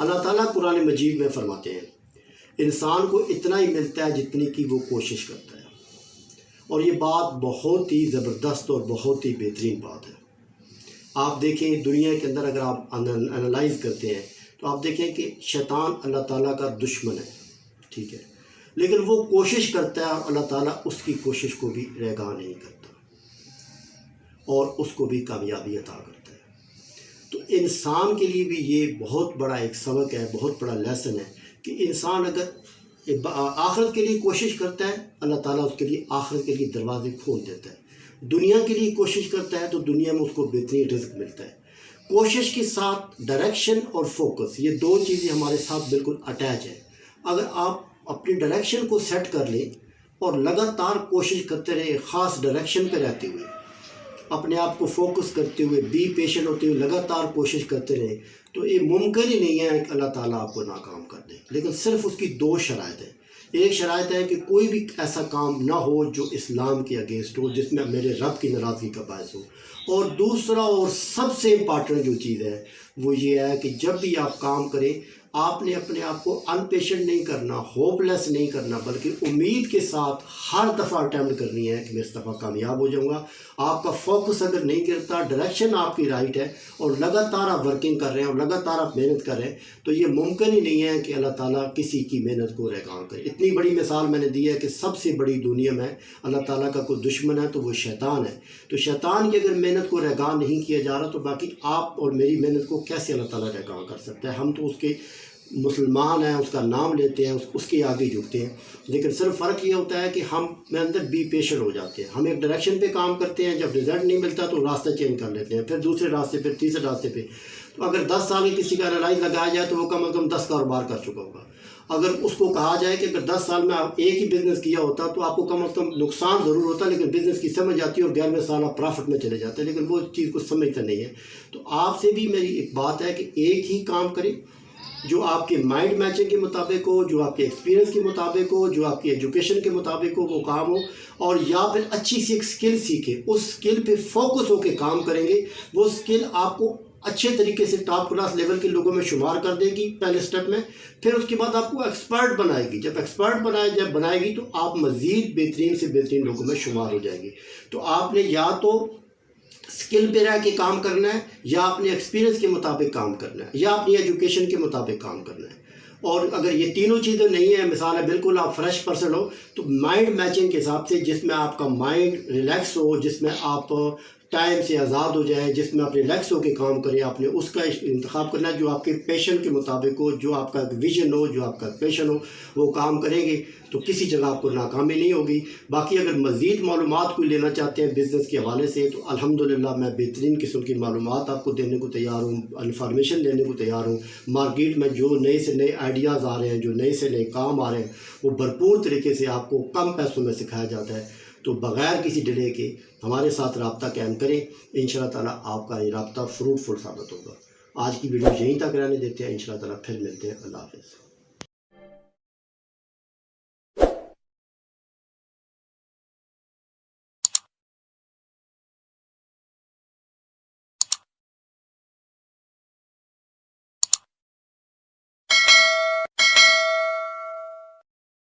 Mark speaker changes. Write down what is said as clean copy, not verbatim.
Speaker 1: अल्लाह ताला कुरान मजीद में फरमाते हैं, इंसान को इतना ही मिलता है जितनी की वो कोशिश करता है। और ये बात बहुत ही ज़बरदस्त और बहुत ही बेहतरीन बात है। आप देखें दुनिया के अंदर अगर आप एनालाइज करते हैं तो आप देखें कि शैतान अल्लाह ताला का दुश्मन है, ठीक है, लेकिन वो कोशिश करता है और अल्लाह ताला उसकी कोशिश को भी रेगा नहीं करता और उसको भी कामयाबी अता करता है। तो इंसान के लिए भी ये बहुत बड़ा एक सबक है, बहुत बड़ा लेसन है कि इंसान अगर आखिरत के लिए कोशिश करता है, अल्लाह ताला उसके लिए आखिरत के लिए दरवाजे खोल देता है। दुनिया के लिए कोशिश करता है तो दुनिया में उसको बेहतरीन रिज़्क मिलता है। कोशिश के साथ डायरेक्शन और फोकस, ये दो चीज़ें हमारे साथ बिल्कुल अटैच है। अगर आप अपनी डायरेक्शन को सेट कर लें और लगातार कोशिश करते रहे, ख़ास डायरेक्शन पर रहते हुए, अपने आप को फोकस करते हुए, बी पेशेंट होते हुए लगातार कोशिश करते रहे, तो ये मुमकिन ही नहीं है कि अल्लाह ताला आपको नाकाम कर दे। लेकिन सिर्फ उसकी दो शराइत है। एक शराइत है कि कोई भी ऐसा काम ना हो जो इस्लाम के अगेंस्ट हो, जिसमें मेरे रब की नाराज़गी का बायस हो। और दूसरा और सबसे इम्पॉर्टेंट जो चीज़ है वो ये है कि जब भी आप काम करें, आपने अपने आप को अनपेशेंट नहीं करना, होपलेस नहीं करना, बल्कि उम्मीद के साथ हर दफ़ा अटैम्प्ट करनी है कि मैं इस दफ़ा कामयाब हो जाऊंगा। आपका फोकस अगर नहीं गिरता, डायरेक्शन आपकी राइट है और लगातार आप वर्किंग कर रहे हैं और लगातार आप मेहनत कर रहे हैं, तो ये मुमकिन ही नहीं है कि अल्लाह ताला किसी की मेहनत को रेगा करे। इतनी बड़ी मिसाल मैंने दी है कि सबसे बड़ी दुनिया में अल्लाह ताला का कोई दुश्मन है तो वो शैतान है। तो शैतान की अगर मेहनत को रेगा नहीं किया जा रहा तो बाकी आप और मेरी मेहनत को कैसे अल्लाह ताला रेगा कर सकता है। हम तो उसके मुसलमान हैं, उसका नाम लेते हैं, उसके आगे झुकते हैं, लेकिन सिर्फ फ़र्क ये होता है कि हम में अंदर बी पेशेंट हो जाते हैं। हम एक डायरेक्शन पे काम करते हैं, जब रिज़ल्ट नहीं मिलता तो रास्ता चेंज कर लेते हैं, फिर दूसरे रास्ते पे, तीसरे रास्ते पे। तो अगर 10 साल में किसी का एनालाइज लगाया जाए तो वो कम से कम 10 कारोबार कर चुका होगा। अगर उसको कहा जाए कि अगर 10 साल में आप एक ही बिज़नेस किया होता तो आपको कम से कम नुकसान ज़रूर होता, लेकिन बिज़नेस की समझ आती है और 11वें साल आप प्रॉफिट में चले जाते हैं, लेकिन वो चीज़ को समझता नहीं है। तो आपसे भी मेरी एक बात है कि एक ही काम करें जो आपके माइंड मैचिंग के मुताबिक हो, जो आपके एक्सपीरियंस के मुताबिक हो, जो आपकी एजुकेशन के मुताबिक हो वो काम हो, और या फिर अच्छी सी एक स्किल सीखे, उस स्किल पे फोकस होकर काम करेंगे। वो स्किल आपको अच्छे तरीके से टॉप क्लास लेवल के लोगों में शुमार कर देगी पहले स्टेप में, फिर उसके बाद आपको एक्सपर्ट बनाएगी। जब एक्सपर्ट बनाएगी तो आप मज़ीद बेहतरीन से बेहतरीन लोगों में शुमार हो जाएंगे। तो आपने या तो स्किल पे रह के काम करना है, या अपने एक्सपीरियंस के मुताबिक काम करना है, या अपनी एजुकेशन के मुताबिक काम करना है। और अगर ये तीनों चीज़ें नहीं है, मिसाल है बिल्कुल आप फ्रेश पर्सन हो, तो माइंड मैचिंग के हिसाब से जिसमें आपका माइंड रिलैक्स हो, जिसमें आप टाइम से आज़ाद हो जाए, जिसमें आप रिलैक्स होकर काम करें, आपने उसका इंतखाब करना है जो आपके पैशन के मुताबिक हो, जो आपका विजन हो, जो आपका पैशन हो, वो काम करेंगे तो किसी जगह आपको नाकामी नहीं होगी। बाकी अगर मज़ीद मालूमात कोई लेना चाहते हैं बिज़नेस के हवाले से तो अल्हम्दुलिल्लाह मैं बेहतरीन किस्म की मालूमात आपको देने को तैयार हूँ, इन्फॉर्मेशन देने को तैयार हूँ। मार्केट में जो नए से नए आइडियाज़ आ रहे हैं, जो नए से नए काम आ रहे हैं, वो भरपूर तरीके से आपको कम पैसों में सिखाया जाता है। तो बग़ैर किसी डिले के हमारे साथ रब्ता कायम करें, इंशाअल्लाह ताला आपका ये रब्ता फ्रूटफुल साबित होगा। आज की वीडियो यहीं तक रहने देते हैं, इंशाअल्लाह ताला फिर मिलते हैं। अल्लाह हाफ़िज़।